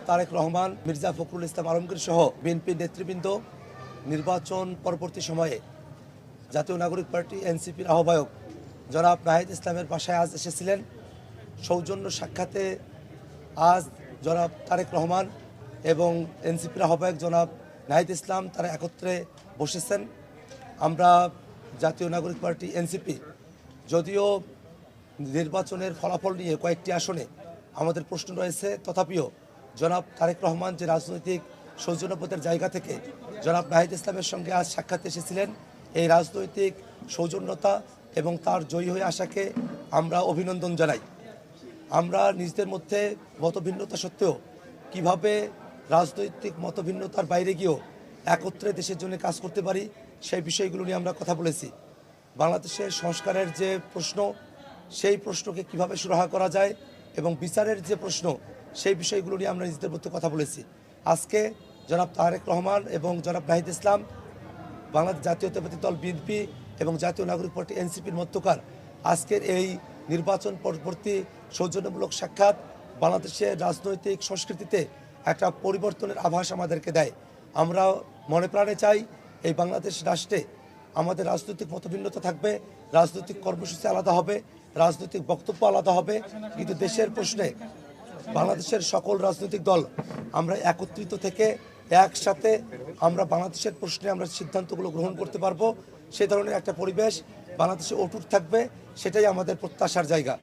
তারেক রহমান, মির্জা ফখরুল ইসলাম আলমগীর সহ বিএনপি নেতৃবৃন্দ নির্বাচন পরবর্তী সময়ে জাতীয় নাগরিক পার্টি এনসিপির আহ্বায়ক জনাব নাহিদ ইসলামের বাসায় আজ এসেছিলেন। সৌজন্য সাক্ষাতে আজ জনাব তারেক রহমান এবং এনসিপির আহ্বায়ক জনাব নাহিদ ইসলাম তারা একত্রে বসেছেন। আমরা জাতীয় নাগরিক পার্টি এনসিপি যদিও নির্বাচনের ফলাফল নিয়ে কয়েকটি আসনে আমাদের প্রশ্ন রয়েছে, তথাপিও জনাব তারেক রহমান যে রাজনৈতিক সৌজন্যবোধের জায়গা থেকে জনাব নাহিদ ইসলামের সঙ্গে আজ সাক্ষাৎ এসেছিলেন, এই রাজনৈতিক সৌজন্যতা এবং তার জয়ী হয়ে আসাকে আমরা অভিনন্দন জানাই। আমরা নিজেদের মধ্যে মতভিন্নতা সত্ত্বেও কিভাবে রাজনৈতিক মতভিন্নতার বাইরে গিয়েও একত্রে দেশের জন্য কাজ করতে পারি সেই বিষয়গুলো নিয়ে আমরা কথা বলেছি। বাংলাদেশের সংস্কারের যে প্রশ্ন, সেই প্রশ্নকে কিভাবে সুরাহা করা যায় এবং বিচারের যে প্রশ্ন, সেই বিষয়গুলো নিয়ে আমরা নিজেদের মধ্যে কথা বলেছি। আজকে জনাব তারেক রহমান এবং জনাব নাহিদ ইসলাম বাংলাদেশ জাতীয়তাবাদী দল বিএনপি এবং জাতীয় নাগরিক পার্টি এনসিপির মধ্যকার আজকের এই নির্বাচন পরবর্তী সৌজন্যমূলক সাক্ষাৎ বাংলাদেশের রাজনৈতিক সংস্কৃতিতে একটা পরিবর্তনের আভাস আমাদেরকে দেয়। আমরা মনে প্রাণে চাই এই বাংলাদেশ রাষ্ট্রে আমাদের রাজনৈতিক মতভিন্নতা থাকবে, রাজনৈতিক কর্মসূচি আলাদা হবে, রাজনৈতিক বক্তব্য আলাদা হবে, কিন্তু দেশের প্রশ্নে বাংলাদেশের সকল রাজনৈতিক দল আমরা একত্রিত থেকে একসাথে আমরা বাংলাদেশের প্রশ্নে আমরা সিদ্ধান্তগুলো গ্রহণ করতে পারবো। সে ধরনের একটা পরিবেশ বাংলাদেশে অটুট থাকবে, সেটাই আমাদের প্রত্যাশার জায়গা।